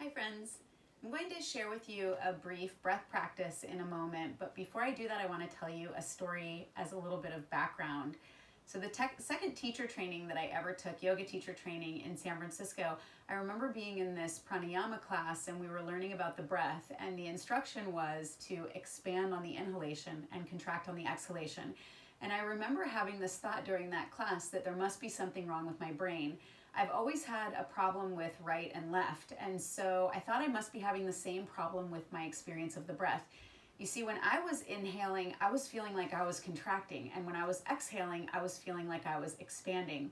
Hi friends, I'm going to share with you a brief breath practice in a moment, but before I do that I want to tell you a story as a little bit of background. So the second teacher training that I ever took, yoga teacher training in San Francisco, I remember being in this pranayama class and we were learning about the breath, and the instruction was to expand on the inhalation and contract on the exhalation. And I remember having this thought during that class that there must be something wrong with my brain. I've always had a problem with right and left, and so I thought I must be having the same problem with my experience of the breath. You see, when I was inhaling, I was feeling like I was contracting, and when I was exhaling, I was feeling like I was expanding.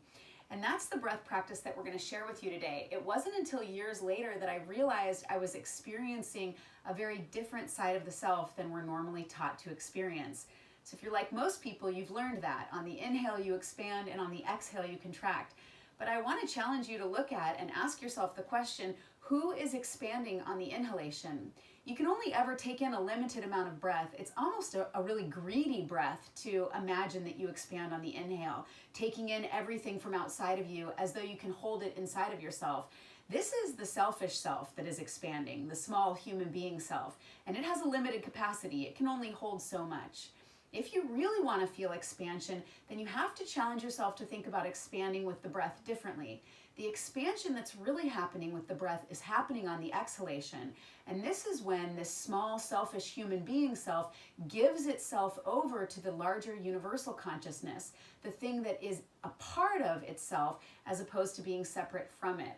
And that's the breath practice that we're going to share with you today. It wasn't until years later that I realized I was experiencing a very different side of the self than we're normally taught to experience. So if you're like most people, you've learned that. On the inhale, you expand, and on the exhale, you contract. But I want to challenge you to look at and ask yourself the question, who is expanding on the inhalation? You can only ever take in a limited amount of breath. It's almost a really greedy breath to imagine that you expand on the inhale, taking in everything from outside of you as though you can hold it inside of yourself. This is the selfish self that is expanding, the small human being self, and it has a limited capacity. It can only hold so much. If you really want to feel expansion, then you have to challenge yourself to think about expanding with the breath differently. The expansion that's really happening with the breath is happening on the exhalation. And this is when this small, selfish human being self gives itself over to the larger universal consciousness, the thing that is a part of itself as opposed to being separate from it.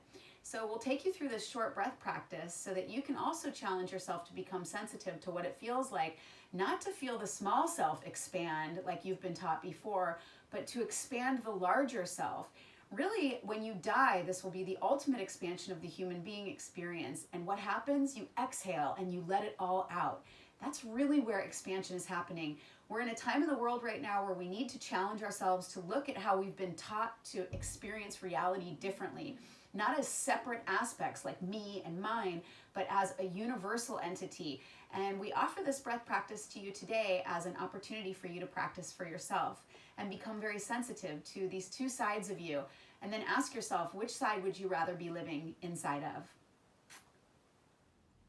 So we'll take you through this short breath practice so that you can also challenge yourself to become sensitive to what it feels like, not to feel the small self expand like you've been taught before, but to expand the larger self. Really, when you die, this will be the ultimate expansion of the human being experience. And what happens? You exhale and you let it all out. That's really where expansion is happening. We're in a time in the world right now where we need to challenge ourselves to look at how we've been taught to experience reality differently. Not as separate aspects like me and mine, but as a universal entity. And we offer this breath practice to you today as an opportunity for you to practice for yourself and become very sensitive to these two sides of you. And then ask yourself, which side would you rather be living inside of?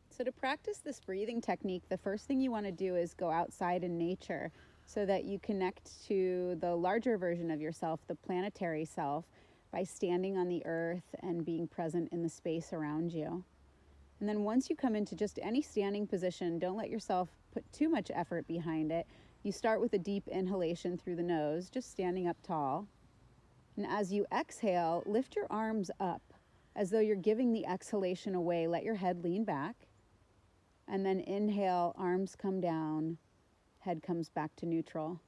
So to practice this breathing technique, the first thing you want to do is go outside in nature so that you connect to the larger version of yourself, the planetary self, by standing on the earth and being present in the space around you. And then once you come into just any standing position, don't let yourself put too much effort behind it. You start with a deep inhalation through the nose, just standing up tall. And as you exhale, lift your arms up as though you're giving the exhalation away. Let your head lean back. And then inhale, arms come down, head comes back to neutral.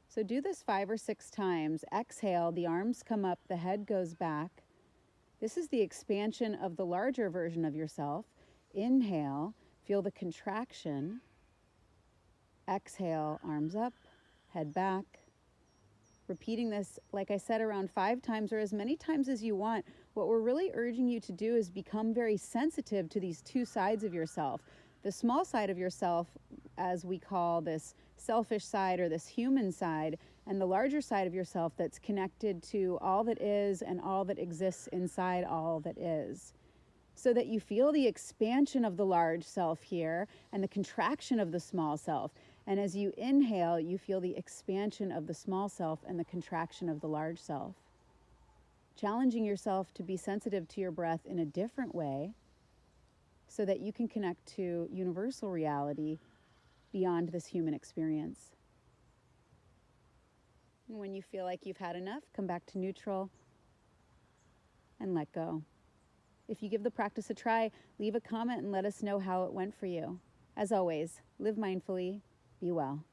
So do this 5 or 6 times. Exhale, the arms come up, the head goes back. This is the expansion of the larger version of yourself. Inhale, feel the contraction. Exhale, arms up, head back. Repeating this, like I said, around 5 times or as many times as you want. What we're really urging you to do is become very sensitive to these two sides of yourself. The small side of yourself, as we call this selfish side or this human side, and the larger side of yourself that's connected to all that is and all that exists inside all that is. So that you feel the expansion of the large self here and the contraction of the small self. And as you inhale, you feel the expansion of the small self and the contraction of the large self. Challenging yourself to be sensitive to your breath in a different way so that you can connect to universal reality beyond this human experience. And when you feel like you've had enough, come back to neutral and let go. If you give the practice a try, leave a comment and let us know how it went for you. As always, live mindfully, be well.